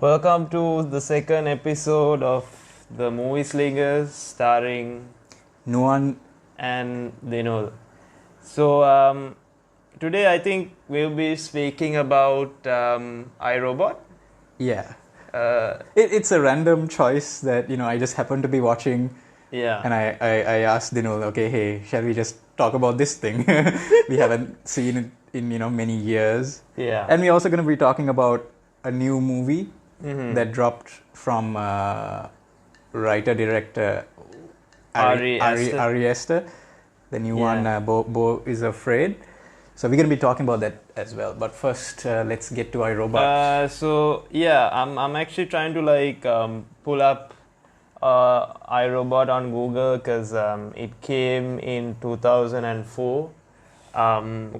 Welcome to the second episode of the Movieslingers starring Nuwan. and Dinul. So today I think we'll be speaking about iRobot. Yeah. Uh, It's a random choice that, I just happened to be watching yeah. and I asked Dinul, okay, hey, shall we just talk about this thing? We haven't seen it in, many years. Yeah. And we're also going to be talking about a new movie Mhm. that dropped from writer-director Ari Aster. Ari Aster. The new Yeah. one, Beau is Afraid. So we're going to be talking about that as well. But first, let's get to iRobot. So yeah, I'm actually trying to pull up iRobot on Google because it came in 2004.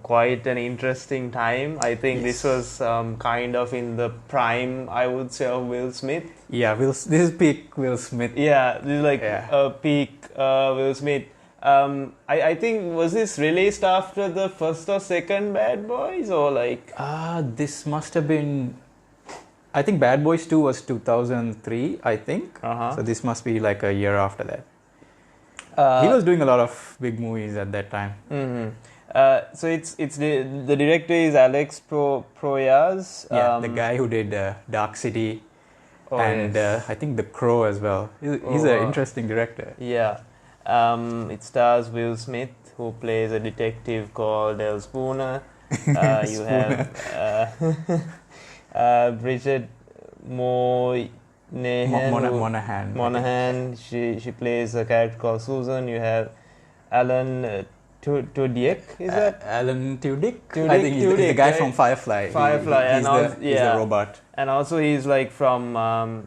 Quite an interesting time. I think this was kind of in the prime, I would say, of Will Smith. Yeah, this is peak Will Smith. Yeah, this is like a peak Will Smith. I think, was this released after the first or second Bad Boys, or like? This must have been, I think Bad Boys 2 was 2003, I think. Uh-huh. So this must be like a year after that. He was doing a lot of big movies at that time. Mm-hmm. So it's the director is Alex Proyas. Yeah, the guy who did Dark City and yes. I think The Crow as well. He's an interesting director. Yeah. It stars Will Smith, who plays a detective called El Spooner. You have Bridget Monahan. She plays a character called Susan. You have Alan Tudyk, is that? Alan Tudyk? Tudyk, I think he's the guy right? from Firefly. Firefly, He's the robot. And also he's like from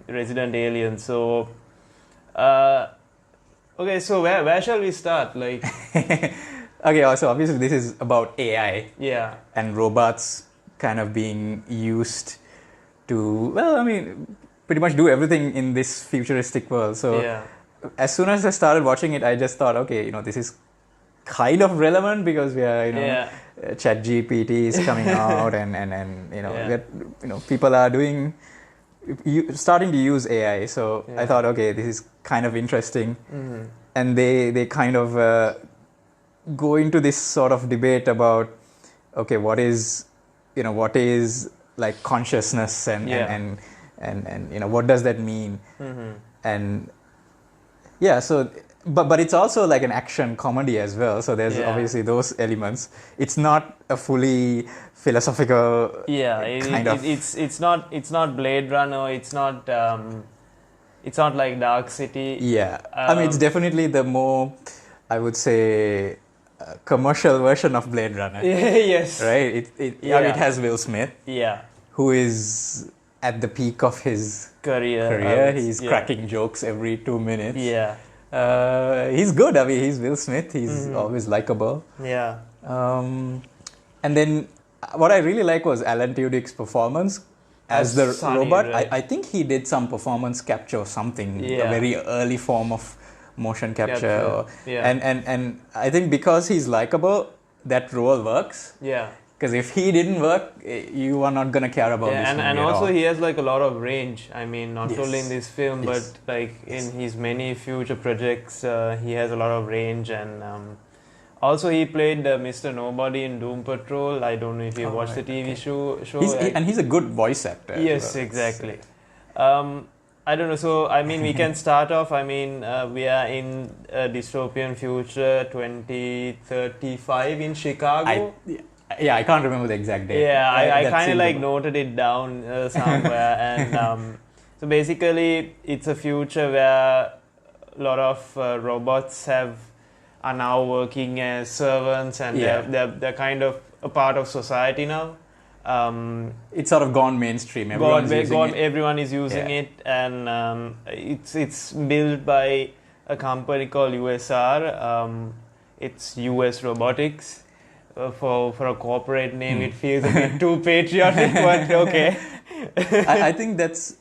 Resident Alien. So, okay, so where shall we start? Like, okay, so obviously this is about AI. yeah, And robots kind of being used to, pretty much do everything in this futuristic world. So yeah, as soon as I started watching it, I just thought, okay, this is kind of relevant because we are, ChatGPT is coming out and people are starting to use AI. So I thought, okay, this is kind of interesting. Mm-hmm. And they kind of go into this sort of debate about, okay, what is like consciousness and what does that mean? Mm-hmm. And yeah, so but it's also like an action comedy as well. So there's obviously those elements. It's not a fully philosophical kind of. It's not Blade Runner. It's not like Dark City. Yeah, it's definitely the more, I would say, commercial version of Blade Runner. Yes. Right. It has Will Smith. Yeah. Who is at the peak of his career. He's cracking jokes every 2 minutes. Yeah. He's good. He's Will Smith. He's always likable. Yeah. And then what I really like was Alan Tudyk's performance as the Sonny, robot. right? I think he did some performance capture or something, a very early form of motion capture. And I think because he's likable, that role works. Yeah. Because if he didn't work, you are not going to care about this movie and at also all. he has like a lot of range. I mean, not only in this film, Yes. but like in his many future projects, he has a lot of range. And also he played Mr. Nobody in Doom Patrol. I don't know if you watched the TV show. And he's a good voice actor. Yes, exactly. I don't know. So, I mean, we can start off. I mean, we are in a dystopian future, 2035 in Chicago. I can't remember the exact date. Yeah, I kind of like noted it down somewhere. And so basically, it's a future where a lot of robots are now working as servants, and they're kind of a part of society now. It's sort of gone mainstream. Everyone is using it, and it's built by a company called USR. It's US Robotics. For a corporate name, it feels a bit too patriotic, but okay. I think that's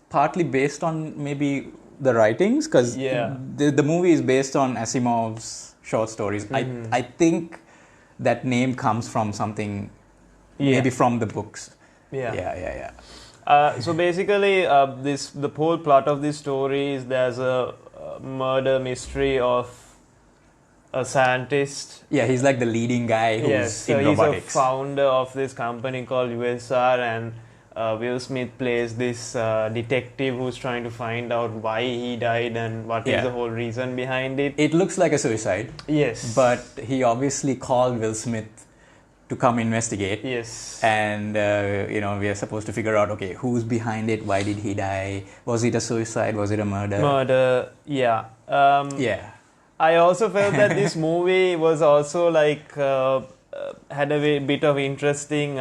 partly based on maybe the writings, because the movie is based on Asimov's short stories. Mm-hmm. I think that name comes from something, maybe from the books. Yeah. So basically, the whole plot of this story is there's a murder mystery of a scientist. Yeah, he's like the leading guy who's in robotics. He's a founder of this company called USR, and Will Smith plays this detective who's trying to find out why he died and what is the whole reason behind it. It looks like a suicide. Yes. But he obviously called Will Smith to come investigate. Yes. And, we are supposed to figure out, okay, who's behind it? Why did he die? Was it a suicide? Was it a murder? Murder, yeah. I also felt that this movie was also like had a bit of interesting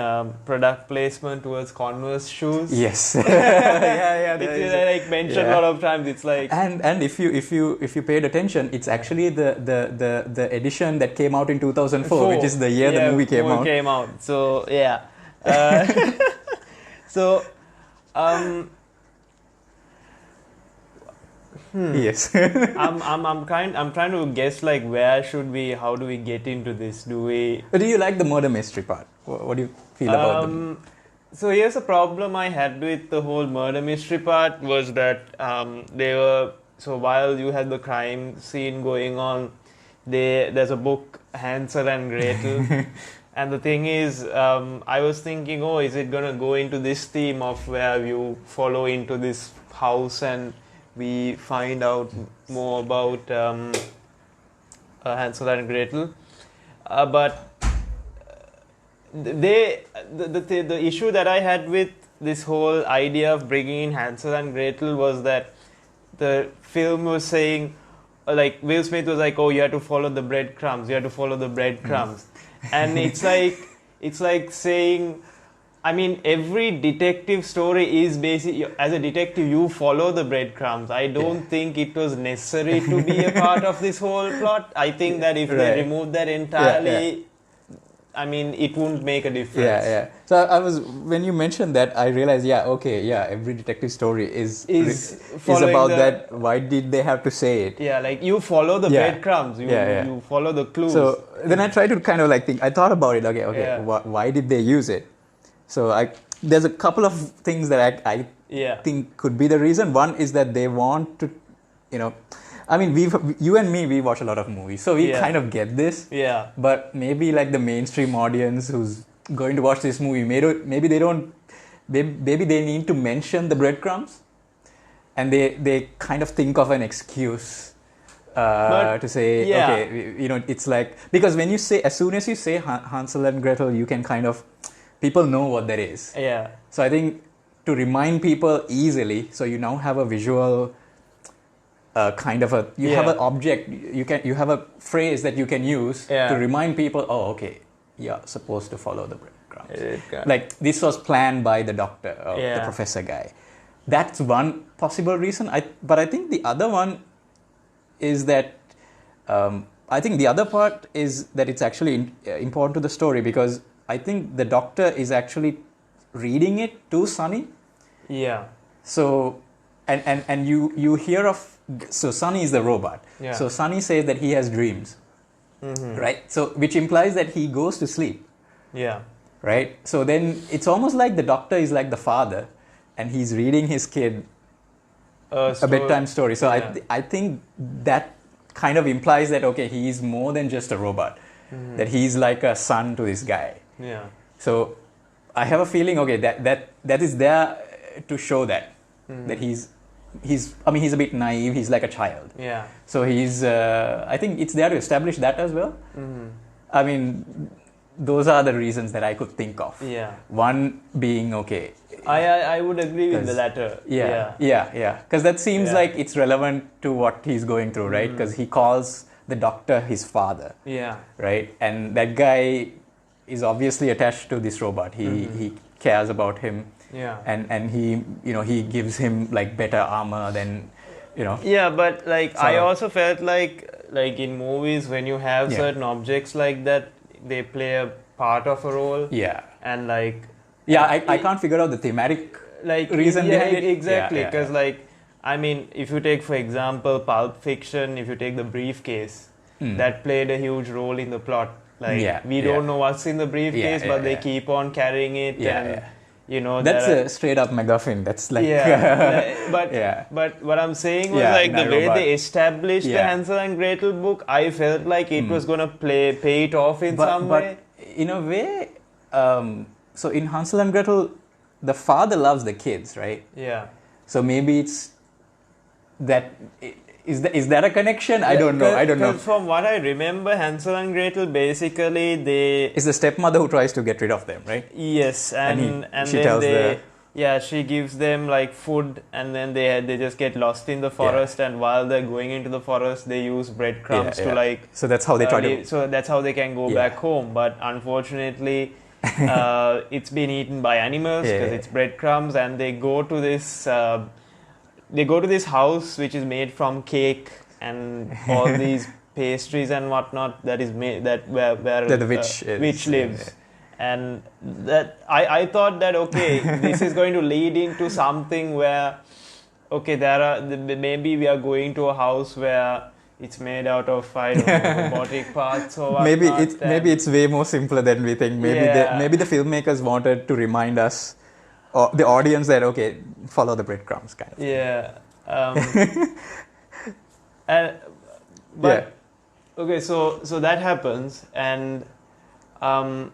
product placement towards Converse shoes. Yes. yeah. It's like mentioned a lot of times. It's like and if you paid attention, it's actually the edition that came out in 2004, which is the year the movie came out. So yeah. Yes. I'm trying to guess like how do we get into this? Do you like the murder mystery part? What do you feel about them? So here's a problem I had with the whole murder mystery part was that while you had the crime scene going on, there's a book, Hansel and Gretel. And the thing is, I was thinking, is it gonna go into this theme of where you follow into this house and we find out more about Hansel and Gretel, but the issue that I had with this whole idea of bringing in Hansel and Gretel was that the film was saying, like Will Smith was like, you have to follow the breadcrumbs, and it's like saying, I mean, every detective story is basically, as a detective, you follow the breadcrumbs. I don't think it was necessary to be a part of this whole plot. I think that if they removed that entirely, I mean, it wouldn't make a difference. Yeah. So when you mentioned that, I realized, every detective story is about that. Why did they have to say it? Yeah, like you follow the breadcrumbs. You follow the clues. So then I tried to kind of like think. I thought about it. Okay. Why did they use it? So there's a couple of things that I think could be the reason. One is that they want to, I mean, you and me, we watch a lot of movies, so we kind of get this. Yeah. But maybe like the mainstream audience who's going to watch this movie, maybe they need to mention the breadcrumbs, and they kind of think of an excuse to say, okay, it's like, because when you say, as soon as you say Hansel and Gretel, you can kind of, people know what that is. Yeah. So I think to remind people easily, so you now have a visual kind of have an object, you have a phrase that you can use to remind people, you're supposed to follow the breadcrumbs. Like this was planned by the doctor or the professor guy. That's one possible reason. But I think the other one is that I think the other part is that it's actually important to the story, because I think the doctor is actually reading it to Sonny. Yeah. So, and you hear of, so Sonny is the robot. Yeah. So Sonny says that he has dreams, right? So, which implies that he goes to sleep. Yeah. Right? So then it's almost like the doctor is like the father, and he's reading his kid a bedtime story. So I think that kind of implies that, okay, he is more than just a robot. That he's like a son to this guy. Yeah. So I have a feeling, okay, that is there to show that he's a bit naive. He's like a child. Yeah. So I think it's there to establish that as well. I mean, those are the reasons that I could think of. Yeah. One being, okay, I would agree with the latter. Yeah. Because that seems like it's relevant to what he's going through, right? Because he calls the doctor his father. Yeah. Right? And that guy is obviously attached to this robot. He cares about him. Yeah. And he gives him like better armor than, Yeah, but like I also felt like in movies, when you have certain objects like that, they play a part of a role. Yeah. And like I can't figure out the thematic reason behind it. Exactly, because I mean, if you take, for example, Pulp Fiction, if you take the briefcase, that played a huge role in the plot. Like, we don't know what's in the briefcase, but they keep on carrying it. That's a straight up MacGuffin. That's like but what I'm saying was in the way iRobot. they established the Hansel and Gretel book, I felt like it was gonna pay it off in some way. In a way, so in Hansel and Gretel, the father loves the kids, right? Yeah. So maybe it's that. Is that a connection? I don't know. From what I remember, Hansel and Gretel basically it's the stepmother who tries to get rid of them, right? Yes, and she tells she gives them like food, and then they just get lost in the forest, and while they're going into the forest, they use breadcrumbs to like. So that's how they try to. So that's how they can go back home, but unfortunately. It's been eaten by animals because it's breadcrumbs, and they go to this house which is made from cake and all these pastries and whatnot that is made where the witch lives. And that I thought that this is going to lead into something where maybe we are going to a house where it's made out of robotic parts or whatnot. Maybe it's way more simpler than we think. Maybe the filmmakers wanted to remind us, or the audience, that follow the breadcrumbs kind of. Yeah. So that happens, and I'm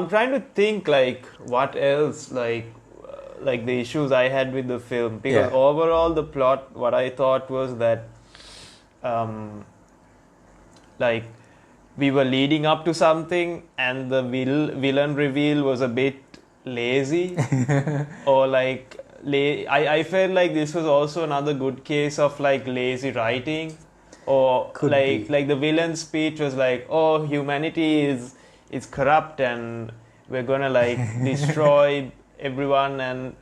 trying to think like what else like the issues I had with the film, because overall the plot, what I thought was that like we were leading up to something and the villain reveal was a bit lazy or like I felt like this was also another good case of like lazy writing, or like the villain's speech was like, oh, humanity is corrupt and we're gonna like destroy everyone, and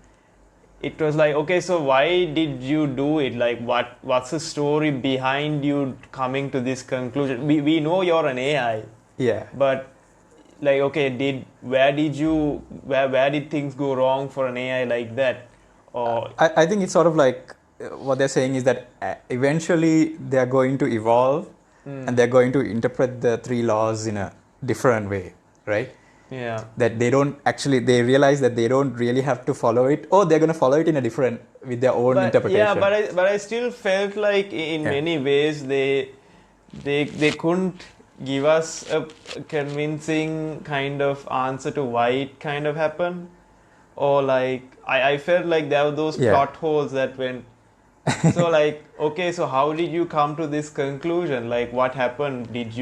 it was like, okay, so why did you do it? Like what's the story behind you coming to this conclusion? We know you're an AI, but like, okay, where did things go wrong for an AI like that? Or I think it's sort of like what they're saying is that eventually they're going to evolve and they're going to interpret the three laws in a different way, right? Yeah. That they realize that they don't really have to follow it, or they're going to follow it in a different, with their own interpretation. Yeah, but I still felt like in many ways they couldn't give us a convincing kind of answer to why it kind of happened, or like I felt like there were those plot holes that went. So like, okay, so how did you come to this conclusion? Like, what happened? Did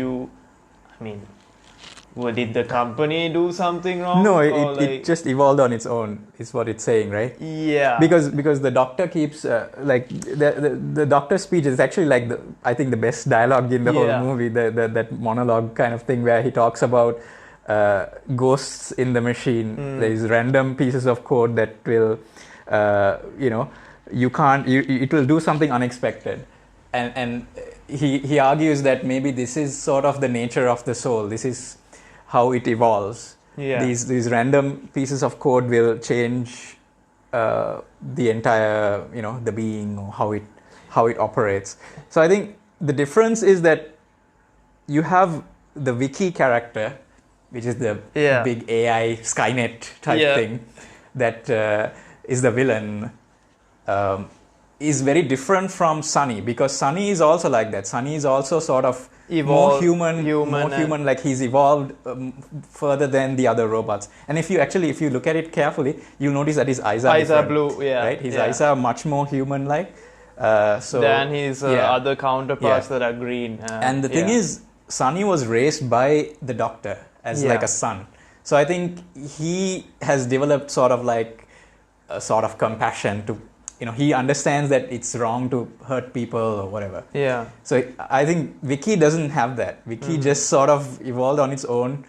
the company do something wrong? No, it just evolved on its own, is what it's saying, right? Yeah. Because the doctor keeps, like, the doctor's speech is actually like, I think the best dialogue in the whole movie, that monologue kind of thing where he talks about ghosts in the machine. There's random pieces of code that will, it will do something unexpected. And he argues that maybe this is sort of the nature of the soul. This is how it evolves. Yeah. These random pieces of code will change the entire, the being, or how it operates. So I think the difference is that you have the Wiki character, which is the big AI Skynet type thing, that is the villain, is very different from Sunny, because Sunny is also like that. Sunny is also sort of more human, like he's evolved further than the other robots. And if you look at it carefully, you'll notice that his eyes are blue, right? His eyes are much more human-like. Than his other counterparts that are green. And the thing is, Sunny was raised by the doctor as like a son. So I think he has developed sort of like a sort of compassion to, he understands that it's wrong to hurt people or whatever. Yeah. So I think Vicky doesn't have that. Vicky just sort of evolved on its own,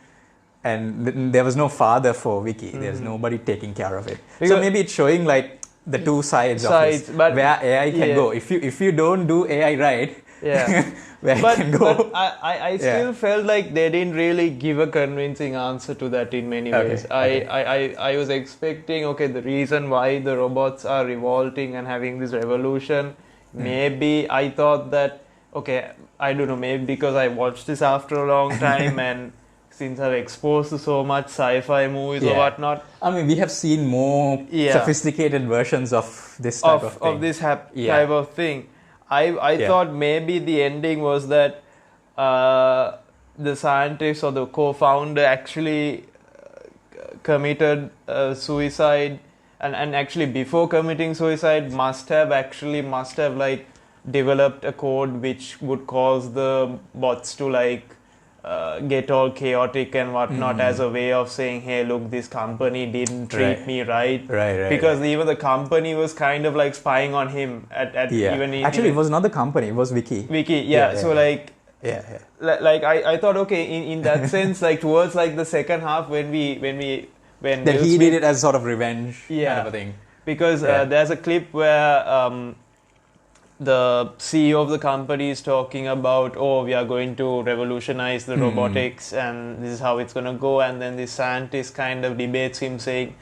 and there was no father for Vicky. There's nobody taking care of it. Because so maybe it's showing like the two sides of this, where AI can go. If you don't do AI right, where it can go. But I still felt like they didn't really give a convincing answer to that in many ways. I was expecting, the reason why the robots are revolting and having this revolution, maybe I thought that, I don't know, maybe because I watched this after a long time and since I've exposed to so much sci-fi movies or whatnot. I mean, we have seen more sophisticated versions of this type of thing. Of this type of thing. I thought maybe the ending was that the scientist or the co-founder actually committed suicide, and actually before committing suicide must have like developed a code which would cause the bots to like get all chaotic and whatnot as a way of saying, hey, look, this company didn't treat me right. Because even the company was kind of like spying on him Actually, it was not the company, it was Wiki. So like like I thought, okay, in that sense, like towards like the second half when that he did it as sort of revenge kind of a thing. Because there's a clip where the CEO of the company is talking about, we are going to revolutionize the robotics and this is how it's going to go, and then the scientist kind of debates him saying,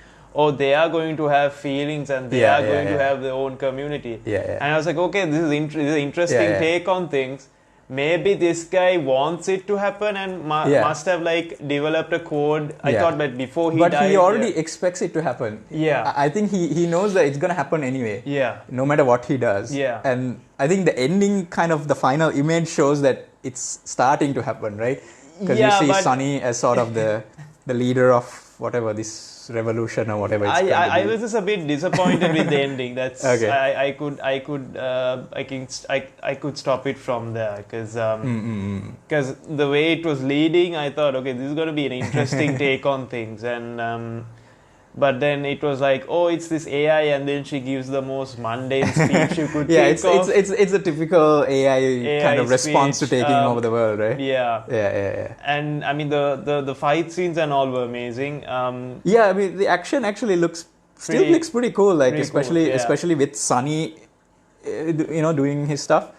they are going to have feelings and they are going to have their own community. And I was like, okay, this is an interesting take on things. Maybe this guy wants it to happen and must have like developed a code. I thought that before he died. But he already expects it to happen. I think he knows that it's going to happen anyway. No matter what he does. And I think the ending, kind of the final image shows that it's starting to happen, right? Because you see Sonny as sort of the leader of whatever this revolution or whatever it's I was just a bit disappointed with the ending. That's okay. I could stop it from there because the way it was leading, I thought, okay, this is going to be an interesting take on things, and but then it was like, it's this AI, and then she gives the most mundane speech you could think of. It's a typical AI kind of response to taking over the world, right? Yeah. And I mean the fight scenes and all were amazing. I mean the action actually looks pretty cool, like especially with Sonny, doing his stuff.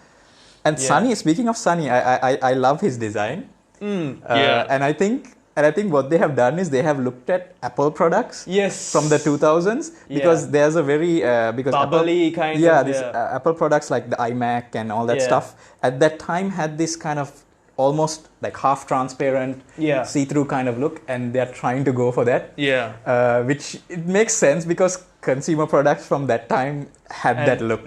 And Sonny, speaking of Sonny, I love his design. And I think what they have done is they have looked at Apple products from the 2000s because there's a very bubbly Apple products like the iMac and all that stuff at that time had this kind of almost like half transparent see-through kind of look, and they're trying to go for that. Which it makes sense because consumer products from that time had that look.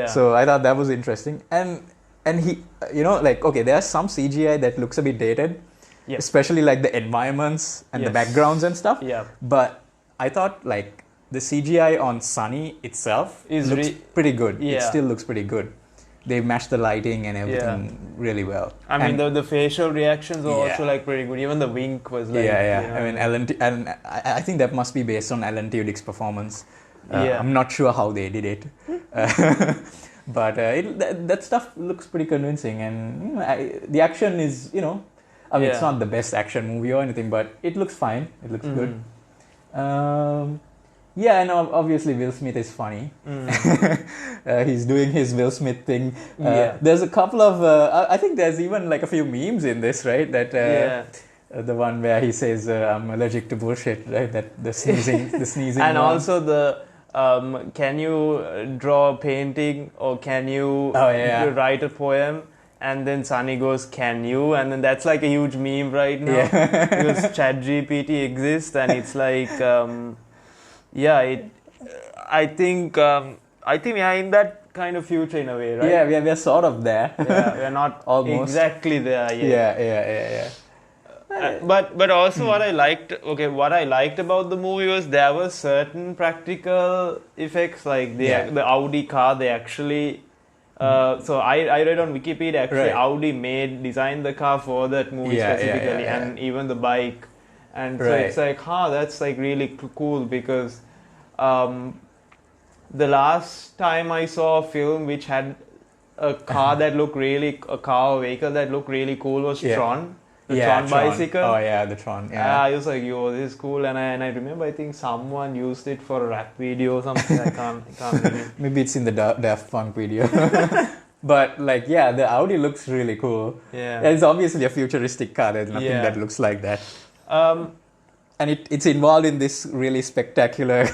So I thought that was interesting, and he, there are some CGI that looks a bit dated. Especially like the environments and the backgrounds and stuff. But I thought like the CGI on Sonny itself looks pretty good. It still looks pretty good. They matched the lighting and everything really well. I mean, the facial reactions were also like pretty good. Even the wink was like... I mean, and I think that must be based on Alan Tudyk's performance. I'm not sure how they did it. But that stuff looks pretty convincing. And the action is, I mean, it's not the best action movie or anything, but it looks fine. It looks good. And obviously Will Smith is funny. He's doing his Will Smith thing. There's a couple of... I think there's even like a few memes in this, right? That the one where he says, I'm allergic to bullshit, right? That the sneezing and one. Also the... can you draw a painting or can you write a poem? And then Sonny goes, can you? And then that's like a huge meme right now. Because ChatGPT exists and it's like, I think we are in that kind of future in a way, right? Yeah, we are sort of there. We are not almost exactly there yet. But also what I liked about the movie was there were certain practical effects, like the Audi car, they actually... so I read on Wikipedia actually Audi designed the car for that movie specifically, and even the bike, and so it's like that's like really cool because the last time I saw a film which had a car a car or vehicle that looked really cool was Tron. The Tron bicycle. Oh yeah, the Tron. I was like, this is cool, and I remember I think someone used it for a rap video or something. I can't remember. Maybe it's in the Daft Punk video. But like, the Audi looks really cool. It's obviously a futuristic car. There's nothing that looks like that. And it's involved in this really spectacular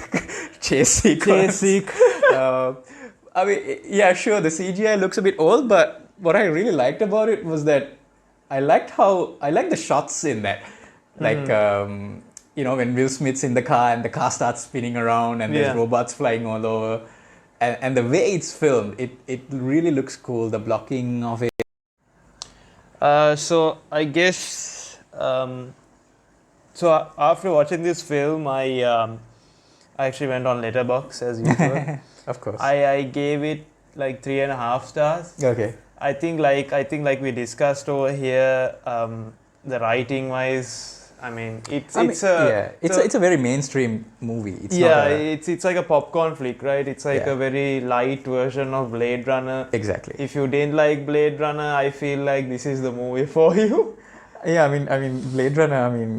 chase sequence. I mean, sure, the CGI looks a bit old, but what I really liked about it was that I liked the shots in that. Like, when Will Smith's in the car and the car starts spinning around and there's robots flying all over. And the way it's filmed, it really looks cool. The blocking of it. So I guess so after watching this film, I actually went on Letterboxd as usual. Of course. I gave it like 3.5 stars. Okay. I think like we discussed over here, the writing wise, I mean it's a very mainstream movie. It's like a popcorn flick, right? It's like a very light version of Blade Runner. Exactly. If you didn't like Blade Runner, I feel like this is the movie for you. Yeah, I mean, Blade Runner.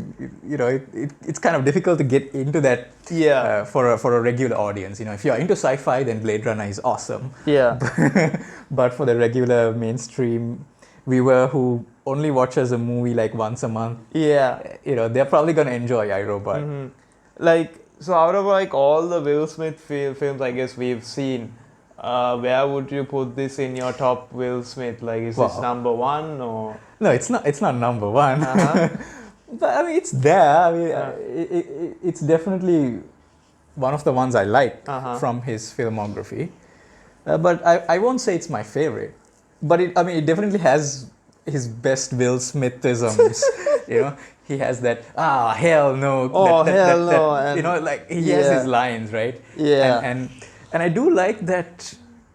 It's kind of difficult to get into that. Yeah. For a regular audience, if you're into sci-fi, then Blade Runner is awesome. Yeah. But for the regular mainstream viewer who only watches a movie like once a month, they're probably gonna enjoy iRobot. Mm-hmm. Like, so out of like all the Will Smith films, I guess we've seen, where would you put this in your top Will Smith? Like, is this number one or? No, it's not. It's not number one. But I mean, it's there. I mean, it's definitely one of the ones I like from his filmography. But I won't say it's my favorite. But it definitely has his best Will Smithisms. He has that hell no. Hell no. He has his lines, right? Yeah. And I do like that.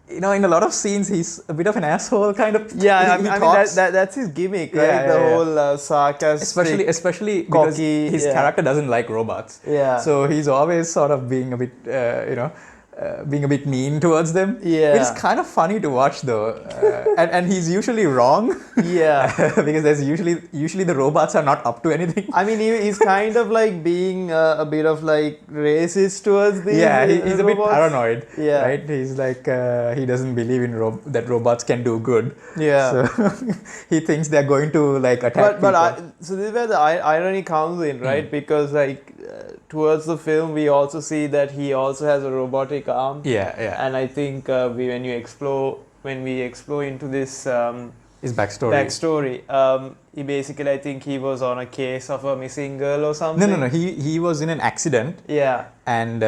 In a lot of scenes, he's a bit of an asshole, kind of. Yeah, I mean that's his gimmick, right? The whole sarcastic, especially because his character doesn't like robots. Yeah. So he's always sort of being a bit, being a bit mean towards them. Yeah. Which is kind of funny to watch, though. And he's usually wrong. Yeah. Because there's usually the robots are not up to anything. I mean, he's kind of like being a bit of like racist towards these. Yeah, he's a bit paranoid. Yeah. Right? He's like, he doesn't believe in that robots can do good. Yeah. So he thinks they're going to like attack people. So this is where the irony comes in, right? Because like towards the film, we also see that he also has a robotic arm. Yeah, yeah. And I think when we explore into this his backstory, he basically, I think he was on a case of a missing girl or something. No. He was in an accident. Yeah. And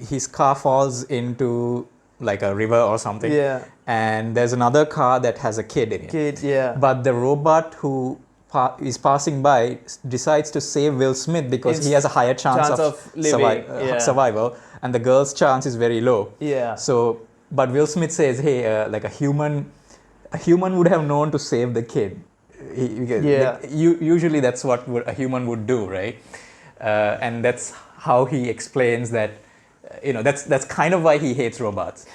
his car falls into like a river or something. Yeah. And there's another car that has a kid in it. Yeah. But the robot who is passing by decides to save Will Smith because he has a higher chance of survival, and the girl's chance is very low. Yeah. So, but Will Smith says, "Hey, like a human would have known to save the kid." Usually, that's what a human would do, right? And that's how he explains that. That's kind of why he hates robots.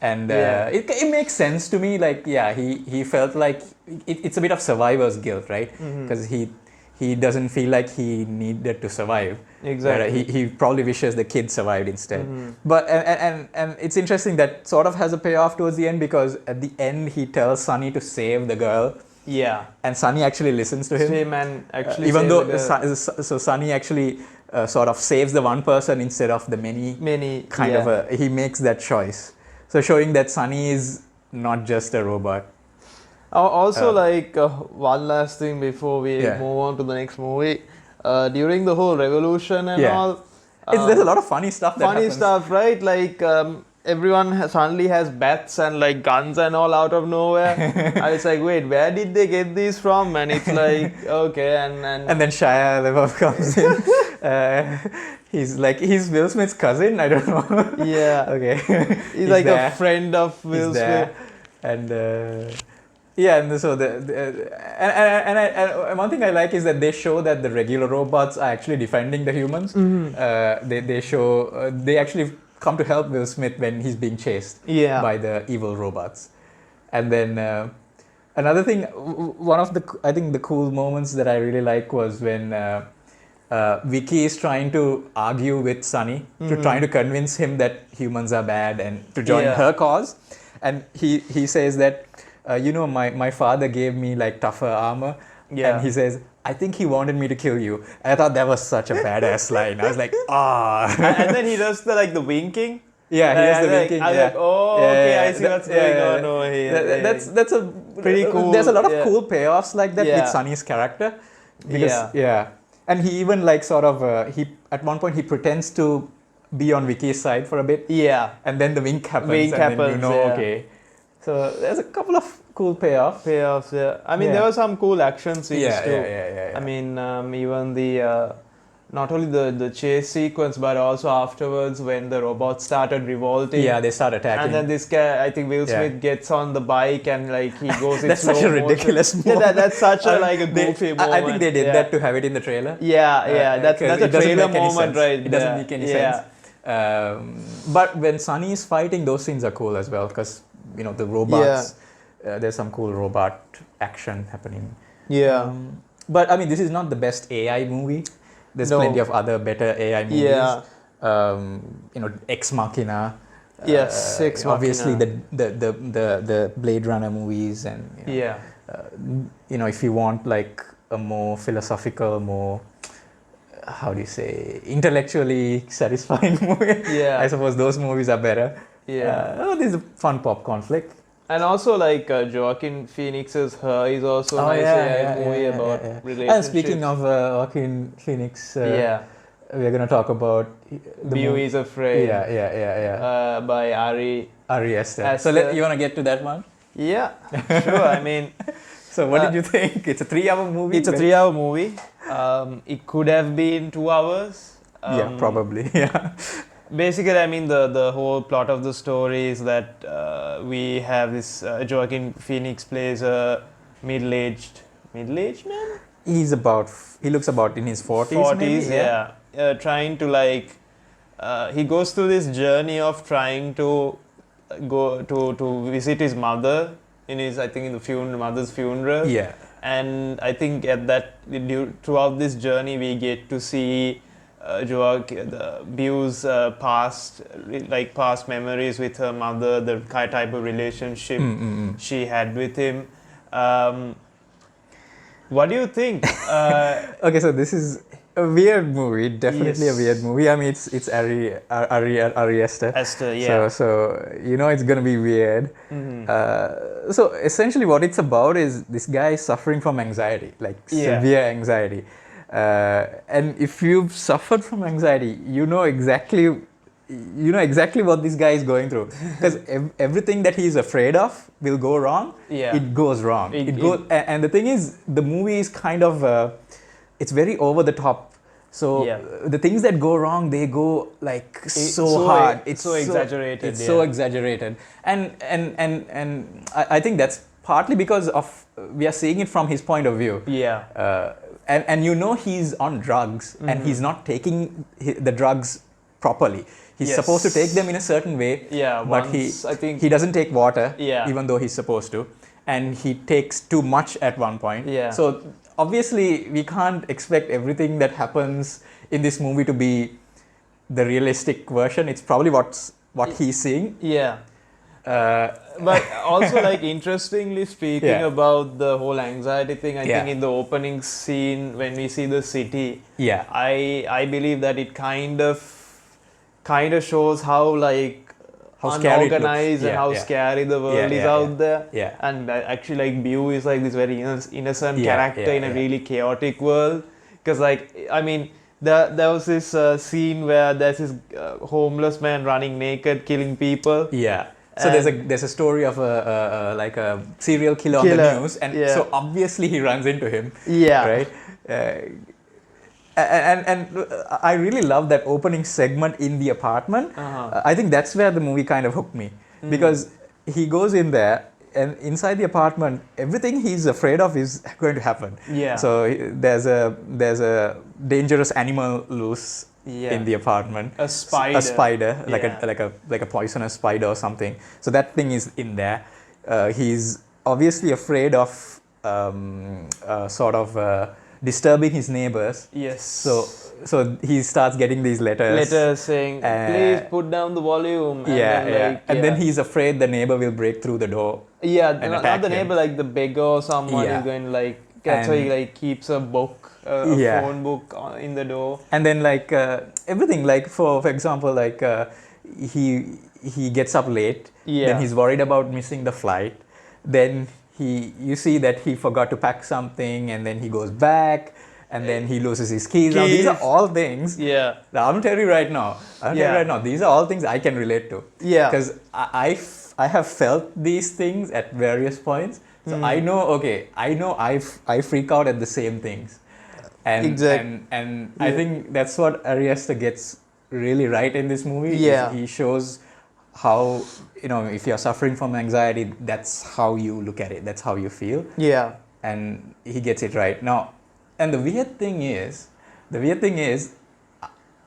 And it makes sense to me. Like, he felt like it's a bit of survivor's guilt, right? Because he doesn't feel like he needed to survive. Exactly. He probably wishes the kid survived instead. But and it's interesting that sort of has a payoff towards the end, because at the end he tells Sonny to save the girl. Yeah. And Sonny actually listens to him. And actually even though so Sonny actually sort of saves the one person instead of the many. He makes that choice. So showing that Sonny is not just a robot. Also, one last thing before we move on to the next movie. During the whole revolution and all, there's a lot of funny stuff. Funny stuff, right? Like everyone suddenly has bats and like guns and all out of nowhere. And it's like, wait, where did they get these from? And it's like, okay, and then Shia LaBeouf comes in. He's Will Smith's cousin. I don't know. Yeah. Okay. He's like there. A friend of Will Smith. And and so and one thing I like is that they show that the regular robots are actually defending the humans. They actually come to help Will Smith when he's being chased by the evil robots. And then another thing, one of the cool moments that I really like was when Vicky is trying to argue with Sonny, trying to convince him that humans are bad and to join her cause. And he says that, my father gave me like tougher armor. Yeah. And he says, I think he wanted me to kill you. And I thought that was such a badass line. I was like, And then he does the winking. Yeah, he does the winking. I was like, okay, I see what's going on over here. That's a pretty cool. There's a lot of cool payoffs like that with Sonny's character. Because, And he even like sort of he at one point he pretends to be on Vicky's side for a bit, Yeah. and then the wink happens, Wink and then you happens, know, yeah. okay. So there's a couple of cool Payoffs, yeah. I mean, Yeah. there were some cool action scenes Yeah, too. yeah. I mean, even the not only the chase sequence, but also afterwards when the robots started revolting. Yeah, they start attacking. And then this guy, I think Will Yeah. Smith gets on the bike and like he goes in That's slow such a motion. ridiculous Yeah, moment. that's such a like a goofy moment. I think they did yeah. that to have it in the trailer. Yeah, that's a it doesn't trailer make any moment, sense. right? It doesn't there. make any Yeah. sense. But when Sunny is fighting, those scenes are cool as well because you know the robots. There's some cool robot action happening. Yeah. But I mean, this is not the best AI movie. There's No. plenty of other better AI movies. Yeah. You know, Ex Machina. Yes, Ex Obviously, Machina. the Blade Runner movies, and you know, Yeah. you know, if you want like a more philosophical, more how do you say, intellectually satisfying movie, Yeah. I suppose those movies are better. Yeah. This is a fun popcorn flick. And also like Joaquin Phoenix's Her is also a nice movie about relationships. And speaking of Joaquin Phoenix, we're going to talk about Beau is Afraid. Yeah. By Ari Aster. So you want to get to that one? Yeah, sure. I mean, so what did you think? It's a 3-hour movie. It's a 3-hour movie. It could have been 2 hours. Yeah, probably. Yeah. Basically, I mean, the whole plot of the story is that we have this Joaquin Phoenix plays a middle-aged man. He looks about in his 40s. 40s, maybe? yeah. Trying to like, he goes through this journey of trying to go to visit his mother in the mother's funeral. Yeah. And I think throughout this journey, we get to see Beau's past memories with her mother, the type of relationship she had with him. What do you think? Okay, so this is a weird movie, definitely a weird movie. I mean, it's Ari Aster. Aster, yeah. So you know it's gonna be weird. So essentially, what it's about is this guy suffering from anxiety, like severe anxiety. And if you've suffered from anxiety, you know exactly what this guy is going through, because everything that he's afraid of will go wrong. Yeah. It goes wrong. And the thing is, the movie is kind of it's very over the top. So the things that go wrong, they go like so hard. It's so exaggerated. It's so exaggerated, and I think that's partly because of we are seeing it from his point of view. Yeah. And you know he's on drugs and he's not taking the drugs properly. He's supposed to take them in a certain way. Yeah. But he doesn't take water. Yeah. Even though he's supposed to, and he takes too much at one point. Yeah. So obviously we can't expect everything that happens in this movie to be the realistic version. It's probably what he's seeing. Yeah. But also, like, interestingly speaking about the whole anxiety thing, I think in the opening scene when we see the city, I believe that it kind of shows how unorganized and how scary the world is out there. Yeah. And actually, like, Beau is like this very innocent character in a really chaotic world. Because, like, I mean, there was this scene where there's this homeless man running naked, killing people. Yeah. So there's a story of a serial killer on the news, and so obviously he runs into him. Yeah. Right. And I really love that opening segment in the apartment. I think that's where the movie kind of hooked me, because he goes in there, and inside the apartment, everything he's afraid of is going to happen. Yeah. So there's a dangerous animal loose in the apartment. A spider. Like a poisonous spider or something. So that thing is in there. He's obviously afraid of disturbing his neighbors. Yes. So he starts getting these letters saying, please put down the volume. And then he's afraid the neighbor will break through the door. Yeah, not the neighbor, like the beggar or someone is going to like. That's why he like keeps a book, a phone book in the door. And then like everything, like for example, like he gets up late. Yeah. Then he's worried about missing the flight. Then you see that he forgot to pack something, and then he goes back, and then he loses his keys. Now, these are all things. Yeah. I'm telling you right now. These are all things I can relate to. Yeah. Because I have felt these things at various points. So I know I freak out at the same things. And I think that's what Ariaster gets really right in this movie. Yeah. He shows how, if you're suffering from anxiety, that's how you look at it. That's how you feel. Yeah. And he gets it right. Now, and the weird thing is,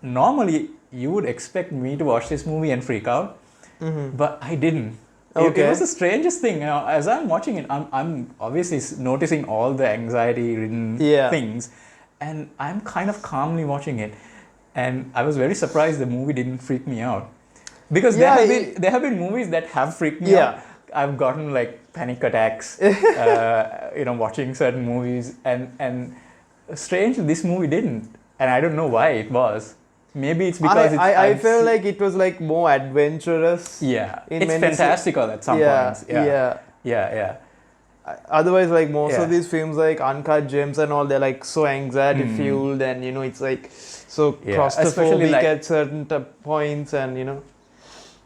normally you would expect me to watch this movie and freak out, but I didn't. Okay. It was the strangest thing. As I'm watching it, I'm obviously noticing all the anxiety-ridden things, and I'm kind of calmly watching it. And I was very surprised the movie didn't freak me out. Because there have been movies that have freaked me out. I've gotten like panic attacks, watching certain movies, and strangely this movie didn't, and I don't know why it was. Maybe it's because I felt like it was like more adventurous. Yeah, it's fantastical at some points. Yeah. Otherwise, like most of these films, like Uncut Gems and all, they're like so anxiety fueled, and it's like so claustrophobic at certain points, and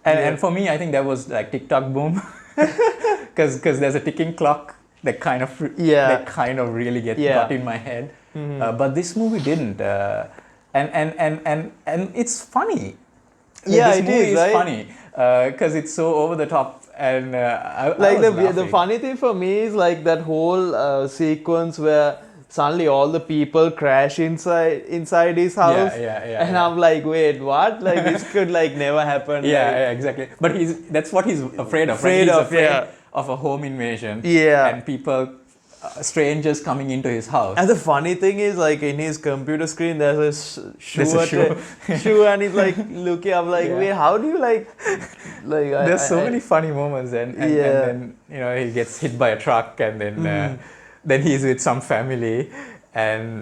And for me, I think that was like TikTok boom, because there's a ticking clock that kind of really got in my head. But this movie didn't, and it's funny. This movie is funny because it's so over the top, and the funny thing for me is like that whole sequence where suddenly all the people crash inside his house. And I'm like, wait, what? Like this could like never happen. Yeah, exactly. But that's what he's afraid of. Afraid of a home invasion. Yeah. And people, strangers coming into his house. And the funny thing is, like in his computer screen, there's a shoe, and he's like looking. I'm like, wait, how do you like? There's so many funny moments, and then he gets hit by a truck, and then. Then he's with some family, and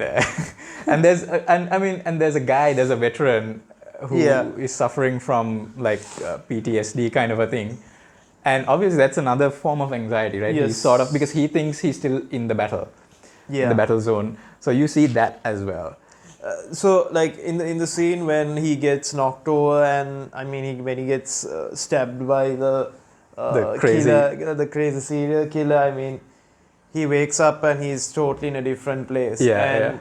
there's a veteran who is suffering from like PTSD kind of a thing, and obviously that's another form of anxiety, right? Yes. He's sort of, because he thinks he's still in the battle, in the battle zone. So you see that as well. So like in the scene when he gets knocked over, and when he gets stabbed by the crazy serial killer, he wakes up and he's totally in a different place. I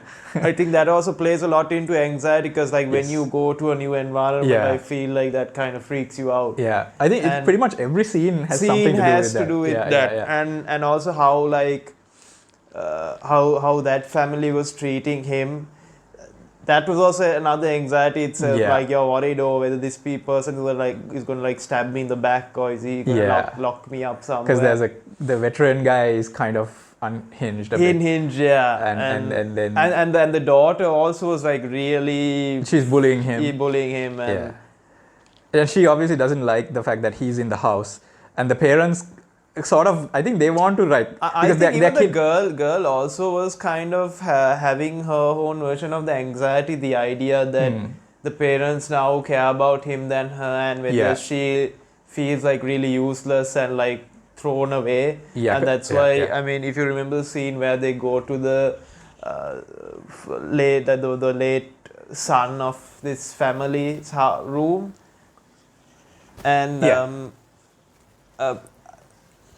think that also plays a lot into anxiety, because like when you go to a new environment, I feel like that kind of freaks you out. Yeah, I think pretty much every scene has something to do with that. And also how like how that family was treating him. That was also another anxiety itself. Like you're worried whether this person is going to like stab me in the back, or is he going to lock me up somewhere? Because the veteran guy is kind of unhinged a bit. And then the daughter also was like really... She's bullying him. And she obviously doesn't like the fact that he's in the house. And the parents sort of, I think they want to I think even the girl also was kind of having her own version of the anxiety, the idea that the parents now care about him than her, and whether she feels like really useless and like thrown away. And that's why, if you remember the scene where they go to the late son of this family's room, and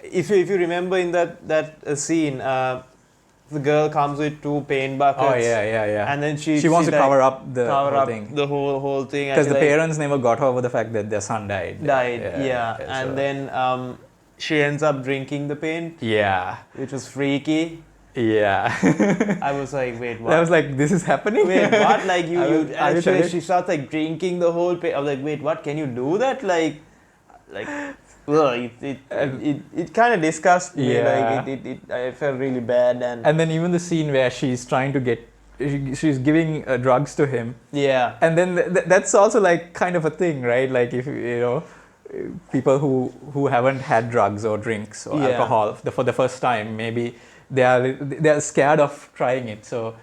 if you remember in that scene, the girl comes with 2 paint buckets. And then she wants to cover up the whole thing. The whole thing. Because the parents never got over the fact that their son died. And then she ends up drinking the paint. Which was freaky. I was like, wait, what? I was like, this is happening? Wait, what? Like she starts like drinking the whole paint. I was like, wait, what? Can you do that? Like well, it kind of disgusted me. Like I felt really bad, and then even the scene where she's trying to she's giving drugs to him. And then that's also like kind of a thing, right? Like if people who haven't had drugs or drinks or alcohol for the first time, maybe they are scared of trying it. So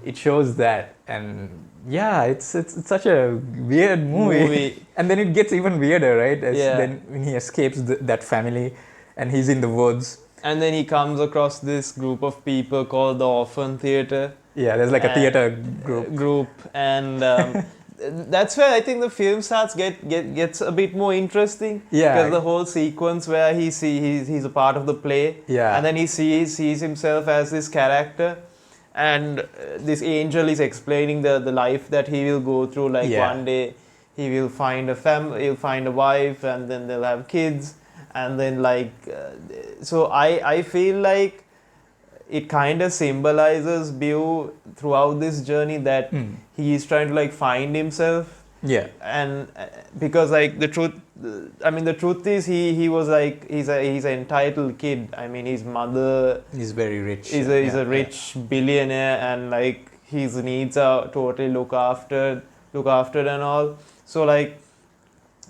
it shows that, and it's such a weird movie. And then it gets even weirder, right? Then when he escapes that family and he's in the woods, and then he comes across this group of people called the Orphan Theatre. Yeah, there's like a theater group. And that's where I think the film starts gets a bit more interesting. Yeah. Because the whole sequence where he's a part of the play. Yeah. And then he sees himself as this character. And this angel is explaining the life that he will go through. Like one day he will find he'll find a wife, and then they'll have kids. And then so I feel like it kind of symbolizes Beau throughout this journey that he is trying to like find himself. Yeah. And because like the truth is he was like he's an entitled kid. I mean, his mother is very rich. He's a rich billionaire, and like his needs are totally looked after and all. So like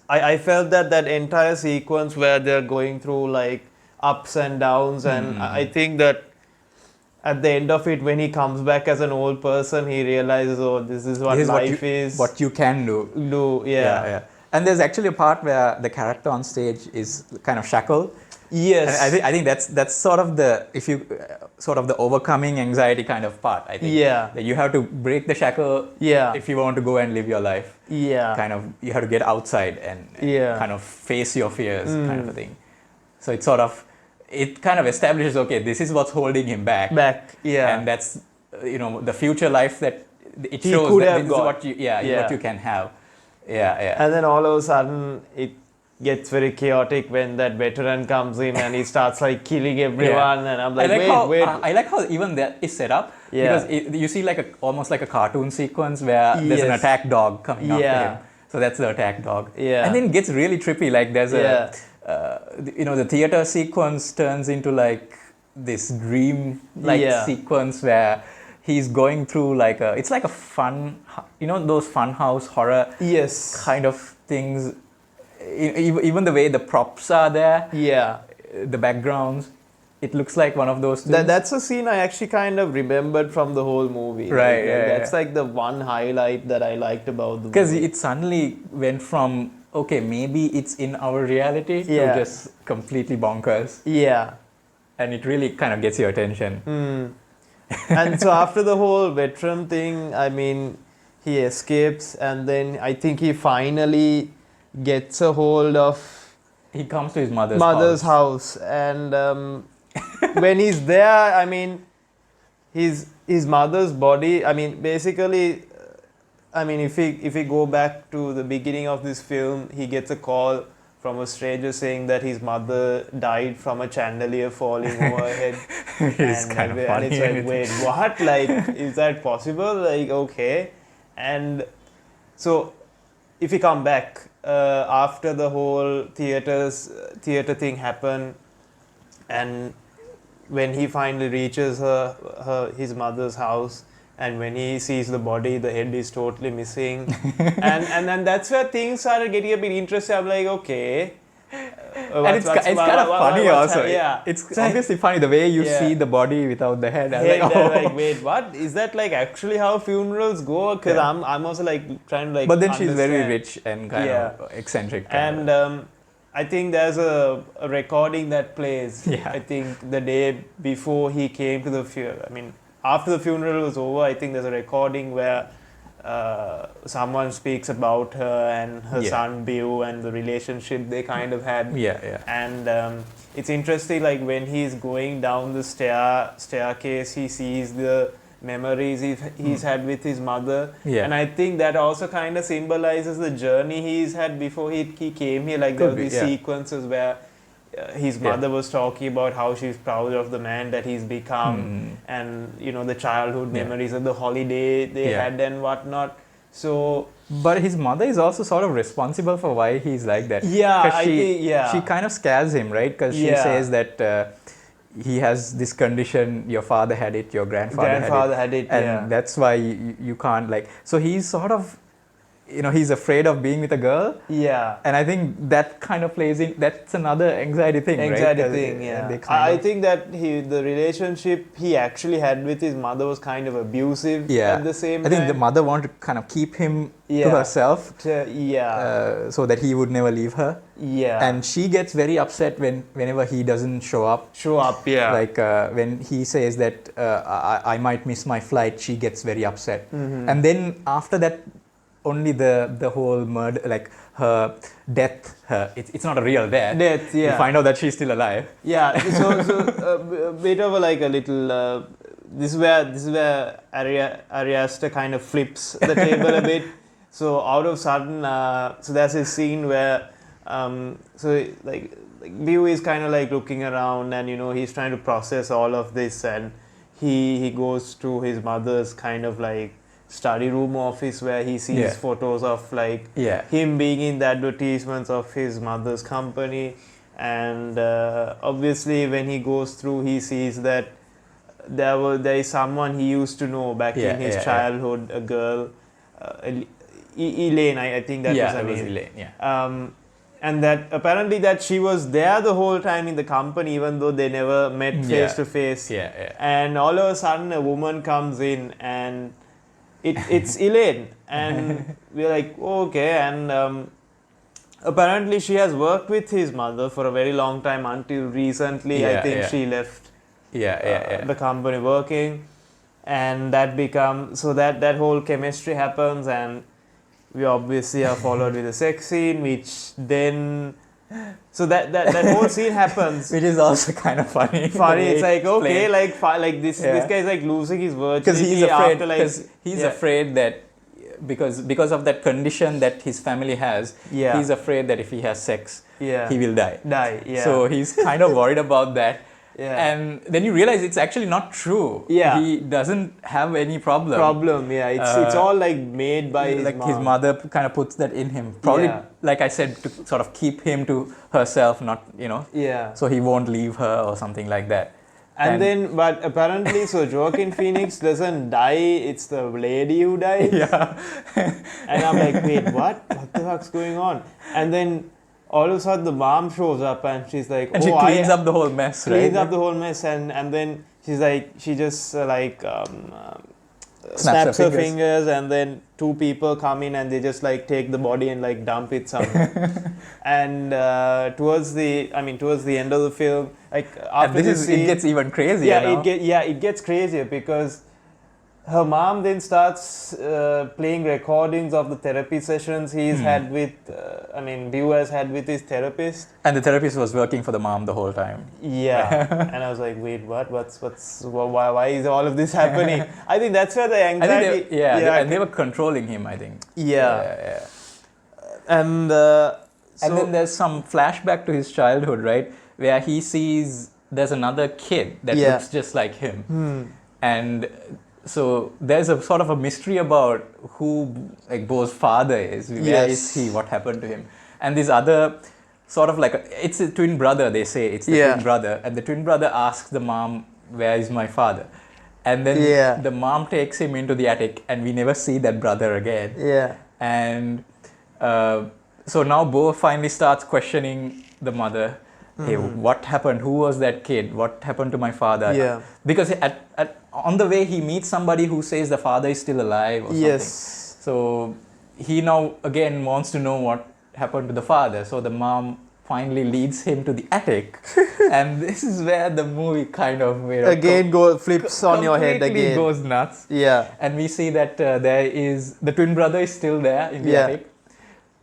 I felt that entire sequence where they're going through like ups and downs, and I think that at the end of it, when he comes back as an old person, he realizes, oh, this is what life is. What you can do. Yeah. And there's actually a part where the character on stage is kind of shackled. Yes. And I think that's sort of the overcoming anxiety kind of part. I think. Yeah. That you have to break the shackle. Yeah. If you want to go and live your life. Yeah. Kind of, you have to get outside and kind of face your fears, kind of a thing. So it kind of establishes, okay, this is what's holding him back. Yeah. And that's, the future life that it he shows could that have this got. is what you can have. Yeah. And then all of a sudden, it gets very chaotic when that veteran comes in and he starts like killing everyone. And I'm like, wait. I like how even that is set up. Yeah. Because you see almost like a cartoon sequence where there's an attack dog coming after him. So that's the attack dog. Yeah. And then it gets really trippy. Like there's the theater sequence turns into like this dream sequence where he's going through it's like a fun, those fun house horror kind of things. Even the way the props are there, the backgrounds, it looks like one of those things. That's a scene I actually kind of remembered from the whole movie. Right. That's like the one highlight that I liked about the movie. Because it suddenly went from, okay, maybe it's in our reality to just completely bonkers. Yeah. And it really kind of gets your attention. And so after the whole veteran thing, I mean, he escapes, and then I think he finally gets a hold of... He comes to his mother's house. And when he's there, I mean, his mother's body, I mean, basically... I mean, if we go back to the beginning of this film, he gets a call from a stranger saying that his mother died from a chandelier falling over her head. It's kind of funny. And it's like, wait, what? Like, is that possible? Like, okay. And so, if we come back, after the whole theater thing happened, and when he finally reaches his mother's house, and when he sees the body, the head is totally missing. and then that's where things started getting a bit interesting. I'm like, okay. And it's kind of funny also. It's obviously funny the way you see the body without the head. Like, wait, what? Is that like actually how funerals go? Because I'm also like trying to like But then she's very rich and kind of eccentric. And I think there's a recording that plays. I think the day before he came to the funeral. I mean, after the funeral was over, I think there's a recording where someone speaks about her and her son Beau and the relationship they kind of had. And it's interesting, like when he's going down the staircase, he sees the memories he's had with his mother. And I think that also kind of symbolizes the journey he's had before he came here. Like there were these sequences where his mother was talking about how she's proud of the man that he's become, and the childhood memories of the holiday they had and whatnot. So, but his mother is also sort of responsible for why he's like that. She kind of scares him, right? Because she says that he has this condition. Your father had it. Your grandfather had it, had it, and that's why you can't like. So he's sort of he's afraid of being with a girl. Yeah. And I think that kind of plays in, that's another anxiety thing, Anxiety right? thing, yeah. I think that the relationship he actually had with his mother was kind of abusive at the same time. I think the mother wanted to kind of keep him to herself. So that he would never leave her. Yeah. And she gets very upset whenever he doesn't show up. Yeah. Like when he says that I might miss my flight, she gets very upset. Mm-hmm. And then after that, only the whole murder, like her death, it's not a real death. Yeah. You find out that she's still alive. Yeah. So a bit of a little. This is where Aster kind of flips the table a bit. So out of sudden, so there's a scene where Beau is kind of like looking around, and he's trying to process all of this, and he goes to his mother's kind of like study room office where he sees photos of him being in the advertisements of his mother's company, and obviously when he goes through, he sees that there is someone he used to know back in his childhood, a girl, Elaine, I think that was her name. Elaine, yeah. And that apparently that she was there the whole time in the company, even though they never met face to face. And all of a sudden a woman comes in, and it's Elaine, and we're like, oh, okay. And apparently she has worked with his mother for a very long time until recently. I think she left the company working, and that becomes so that whole chemistry happens, and we obviously are followed with a sex scene, which then so that whole scene happens, which is also kind of funny. It's like, okay, like this guy is like losing his virginity because he's afraid that because of that condition that his family has, he's afraid that if he has sex, he will die. So he's kind of worried about that. And then you realize it's actually not true. He doesn't have any problem. It's all like made by his mom. His mother kind of puts that in him. Probably, like I said, to sort of keep him to herself, not, so he won't leave her or something like that. And then, but apparently, so Joaquin Phoenix doesn't die, it's the lady who dies. And I'm like, wait, what? What the fuck's going on? And then all of a sudden the mom shows up, and she's like, and she cleans up the whole mess, cleans up the whole mess, and then she's like, she just snaps her fingers, and then two people come in and they just like take the body and like dump it somewhere. And towards the end of the film, like after this scene, it gets even crazier. It gets crazier because her mom then starts playing recordings of the therapy sessions he's had with, Beau has had with his therapist. And the therapist was working for the mom the whole time. And I was like, wait, what? Why is all of this happening? I think that's where the anxiety... and they were controlling him, I think. And then there's some flashback to his childhood, right? Where he sees there's another kid that looks just like him. And so there's a sort of a mystery about who Beau's father is. Where is he? What happened to him? And this other sort of it's a twin brother, they say. It's the twin brother. And the twin brother asks the mom, where is my father? And then the mom takes him into the attic, and we never see that brother again. And so now Beau finally starts questioning the mother. Hey, what happened? Who was that kid? What happened to my father? Because on the way he meets somebody who says the father is still alive or something. So he now again wants to know what happened to the father. So the mom finally leads him to the attic. And this is where the movie kind of flips on your head again. Goes nuts. And we see that the twin brother is still there in the attic.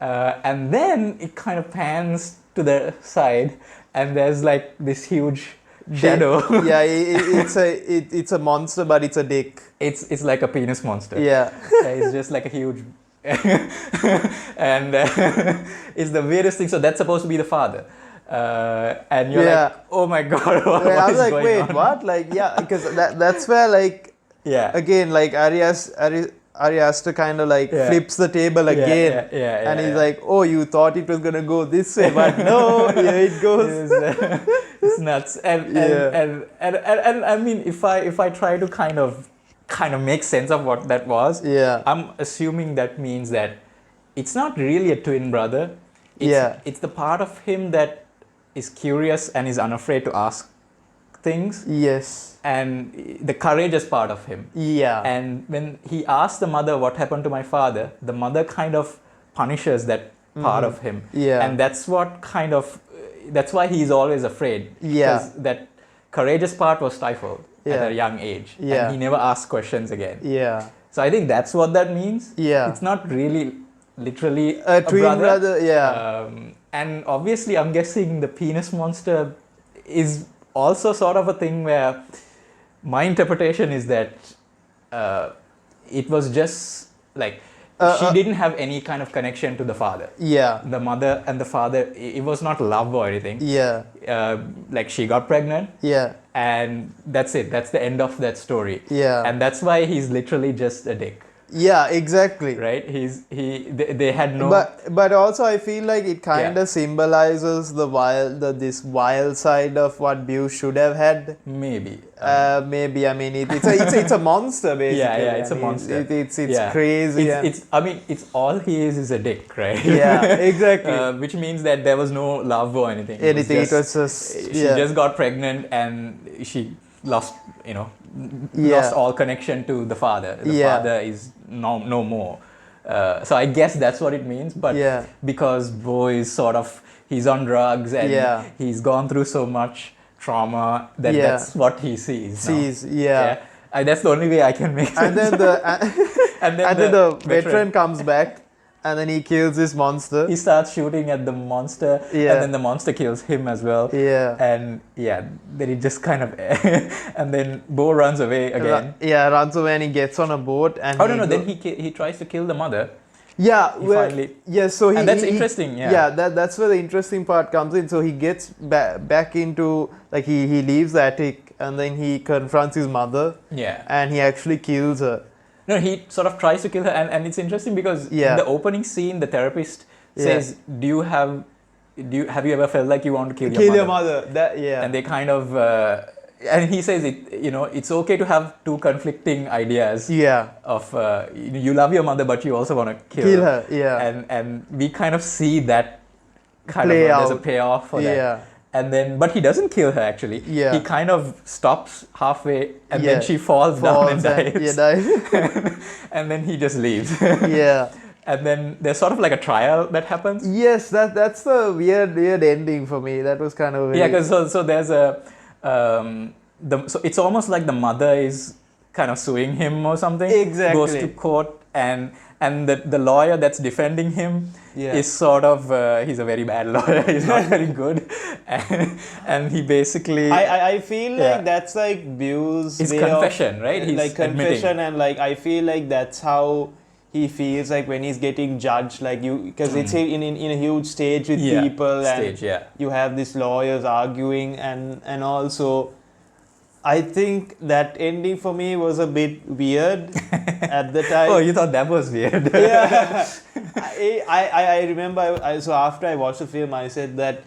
And then it kind of pans to the side, and there's like this huge shadow. It's a monster, but it's a dick. It's like a penis monster. It's just like a huge and it's the weirdest thing. So that's supposed to be the father, and you're like, oh my god, what I was is like, going wait, on? what? Because that's where again, Ari Aster kind of flips the table again, and he's like, oh, you thought it was gonna go this way, but no, here it goes. It's nuts. And I mean, if I try to kind of make sense of what that was, I'm assuming that means that it's not really a twin brother. It's the part of him that is curious and is unafraid to ask things. Yes. And the courageous part of him. Yeah. And when he asks the mother what happened to my father, the mother kind of punishes that part of him. Yeah. And that's what kind of, that's why he's always afraid. Yeah. Because that courageous part was stifled at a young age. Yeah. And he never asked questions again. Yeah. So I think that's what that means. Yeah. It's not really literally a twin brother. And obviously I'm guessing the penis monster is also sort of a thing where my interpretation is that it was just like she didn't have any kind of connection to the father. Yeah. The mother and the father, it was not love or anything. Yeah. Like she got pregnant. Yeah. And that's it. That's the end of that story. Yeah. And that's why he's literally just a dick. Yeah, exactly. Right? They had no. But also I feel like it kind of symbolizes this wild side of what Beau should have had. Maybe. Maybe. I mean, it's a monster basically. Yeah, it's a monster. It's crazy. It's all he is a dick, right? Yeah, exactly. Which means that there was no love or anything. It was just she just got pregnant and she lost, lost all connection to the father. The father is no more. So I guess that's what it means. But because Beau is sort of, he's on drugs and he's gone through so much trauma that that's what he sees. That's the only way I can make sense. And then the veteran comes back. And then he kills this monster. He starts shooting at the monster, and then the monster kills him as well. Yeah. And then he just kind of, and then Beau runs away again. Runs away and he gets on a boat. And then he tries to kill the mother. Yeah, finally. Yeah, so and that's interesting. That's where the interesting part comes in. So he gets back into, like, he leaves the attic and then he confronts his mother. Yeah. And he actually kills her. No, he sort of tries to kill her, and it's interesting because in the opening scene, the therapist says, have you ever felt like you want to kill your mother? And they kind of, and he says it's okay to have two conflicting ideas. Yeah. Of you love your mother, but you also want to kill her. Yeah. And we kind of see that kind Play of out. There's a payoff for that. Yeah. And then, but he doesn't kill her actually. Yeah. He kind of stops halfway, and then she falls down and dies. And then he just leaves. Yeah. And then there's sort of like a trial that happens. Yes, that's the weird ending for me. That was kind of weird. Yeah, because so there's a so it's almost like the mother is kind of suing him or something. Exactly. Goes to court and the lawyer that's defending him is sort of he's a very bad lawyer. He's not very good, and he basically I feel like that's like Beau's his confession, right? He's like confession, and like I feel like that's how he feels like when he's getting judged, like because it's in a huge stage with people, and you have these lawyers arguing, and also I think that ending for me was a bit weird at the time. Oh, you thought that was weird? Yeah. I remember, so after I watched the film, I said that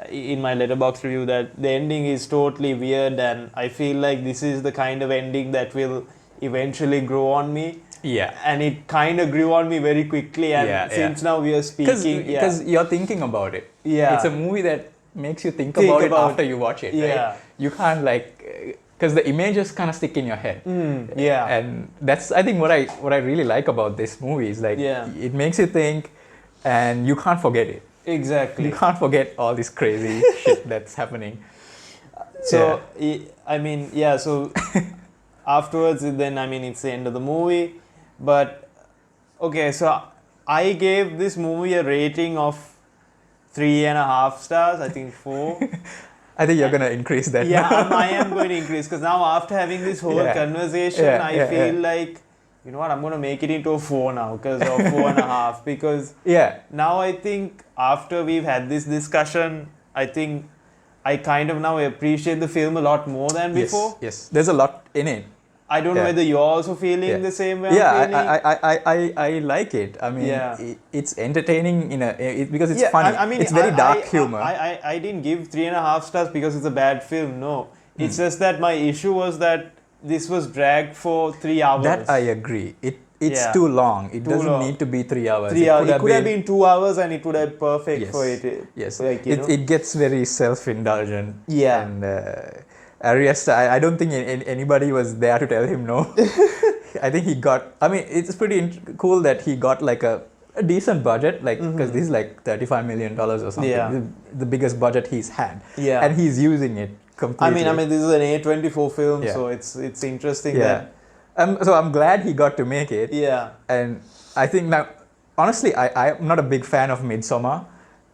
in my Letterboxd review that the ending is totally weird, and I feel like this is the kind of ending that will eventually grow on me. Yeah. And it kind of grew on me very quickly, and since now we are speaking... Because you're thinking about it. Yeah. It's a movie that makes you think about it after you watch it, right? You can't because the images kind of stick in your head. And that's, I think, what I really like about this movie is it makes you think, and you can't forget it. Exactly. You can't forget all this crazy shit that's happening. So, I mean, so afterwards, then, I mean, it's the end of the movie. But, okay, so I gave this movie a rating of 3.5 stars, I think 4. I think you're going to increase that. Yeah, I am going to increase, because now after having this whole conversation, I feel like, you know what, I'm going to make it into a 4 now, because of 4.5, because now I think after we've had this discussion, I think I kind of now appreciate the film a lot more than before. Yes, there's a lot in it. I don't know whether you're also feeling the same way. I like it. I mean, it's entertaining because it's funny. I mean, it's very dark humor. I didn't give 3.5 stars because it's a bad film. No, it's just that my issue was that this was dragged for 3 hours. That I agree. it's too long. It doesn't long. need to be 3 hours. 3 hours. It could have been 2 hours and it would have been perfect for it. Yes. Like, it gets very self-indulgent. Yeah. And Ari Aster, I don't think anybody was there to tell him no. I think he got, I mean, it's pretty cool that he got like a decent budget, like, because this is like $35 million or something. Yeah. The biggest budget he's had. Yeah. And he's using it completely. I mean, this is an A24 film, so it's interesting that. So I'm glad he got to make it. Yeah. And I think now, honestly, I'm not a big fan of Midsommar.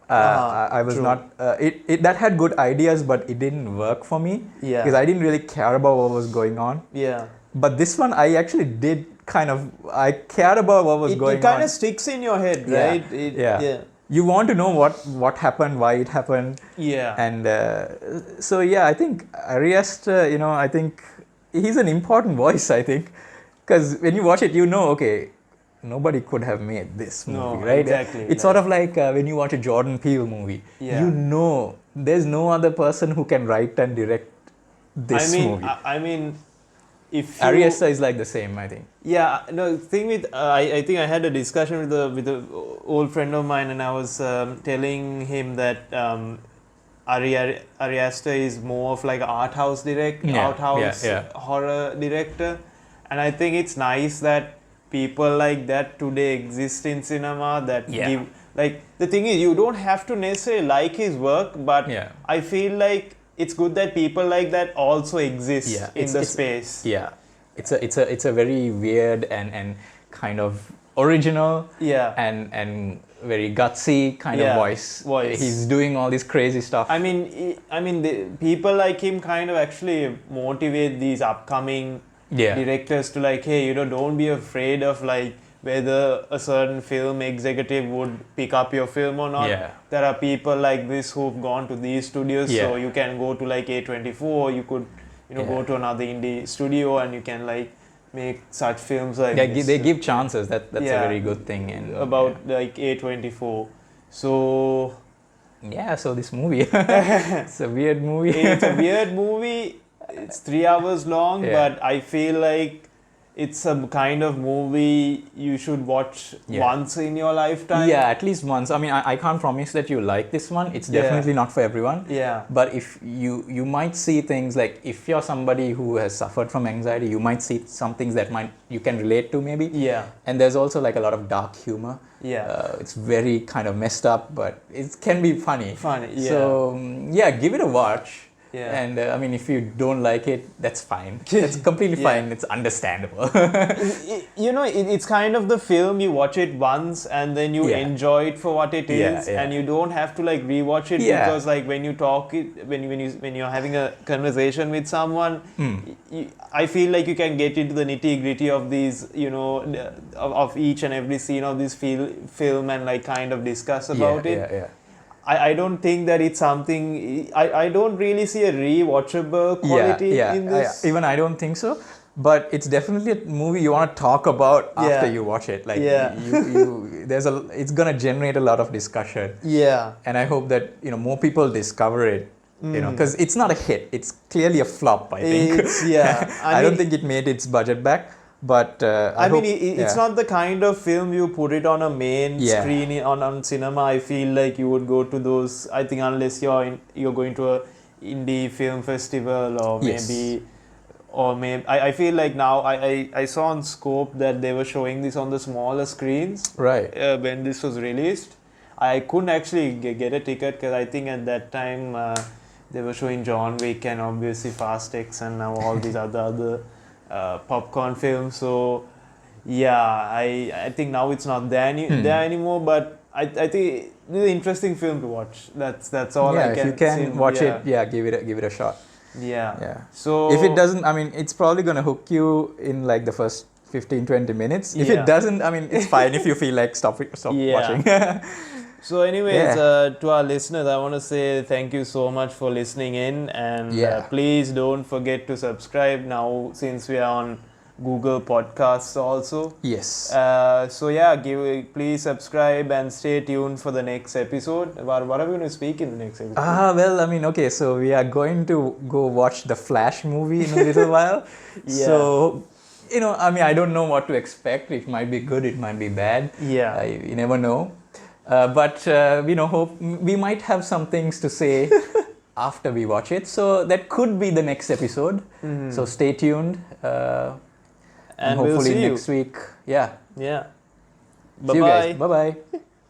I was not. That had good ideas, but it didn't work for me. Yeah. Because I didn't really care about what was going on. Yeah. But this one, I actually did kind of. I cared about what was going on. It kind of sticks in your head, right? Yeah. You want to know what happened, why it happened. Yeah. And so I think Ari Aster, I think he's an important voice. I think because when you watch it, okay, nobody could have made this movie, right? Exactly. It's sort of like when you watch a Jordan Peele movie. Yeah. There's no other person who can write and direct this movie. I mean, if Ari Aster is like the same, I think. Yeah, no. Thing with I think I had a discussion with a old friend of mine, and I was telling him that Ari Aster is more of like an art house horror director, and I think it's nice that people like that today exist in cinema. That give, like, the thing is, you don't have to necessarily like his work, but I feel like it's good that people like that also exist in the space. Yeah, it's a very weird and kind of original and very gutsy kind of voice. He's doing all this crazy stuff. I mean, the people like him kind of actually motivate these upcoming directors to, like, hey, don't be afraid of like whether a certain film executive would pick up your film or not. There are people like this who've gone to these studios, so you can go to like A24, or you could go to another indie studio and you can like make such films like this. They give chances. That's a very good thing. And about like A24. So so this movie, it's a weird movie. It's 3 hours long, but I feel like it's a kind of movie you should watch once in your lifetime. Yeah, at least once. I mean, I can't promise that you like this one. It's definitely not for everyone. Yeah. But if you might see things like, if you're somebody who has suffered from anxiety, you might see some things that you can relate to maybe. Yeah. And there's also like a lot of dark humor. Yeah. It's very kind of messed up, but it can be funny. Yeah. So give it a watch. Yeah. And I mean, if you don't like it, that's fine. It's completely fine. It's understandable. It's kind of the film, you watch it once and then you enjoy it for what it is, and you don't have to like rewatch it because like when you talk it, when you're having a conversation with someone, I feel like you can get into the nitty gritty of these, of each and every scene of this film and like kind of discuss about it. Yeah. I don't think that it's something. I don't really see a rewatchable quality in this. Even I don't think so. But it's definitely a movie you want to talk about after you watch it. Like it's gonna generate a lot of discussion. Yeah. And I hope that more people discover it. Because it's not a hit. It's clearly a flop. I think. I don't think it made its budget back. But it's not the kind of film you put it on a main screen on cinema. I feel like you would go to those. I think unless you're going to a indie film festival or maybe I feel like now I saw on Scope that they were showing this on the smaller screens. Right. When this was released, I couldn't actually get a ticket because I think at that time they were showing John Wick and obviously Fast X and now all these other. Popcorn film. So I think now it's not there anymore, but I think this is an interesting film to watch. That's all I can say. If you can watch it, give it a shot. Yeah. So if it doesn't, I mean, it's probably going to hook you in like the first 15-20 minutes. If it doesn't, I mean, it's fine if you feel like stop watching. So anyways, to our listeners, I want to say thank you so much for listening in, and please don't forget to subscribe now since we are on Google Podcasts also. Yes. Please subscribe and stay tuned for the next episode. What are we going to speak in the next episode? Well, I mean, okay, so we are going to go watch the Flash movie in a little while. So I mean, I don't know what to expect. It might be good, it might be bad. Yeah. You never know. But hope we might have some things to say after we watch it. So that could be the next episode. So stay tuned. And hopefully we'll see next week. Yeah. Yeah. See you guys. Bye-bye. Bye-bye.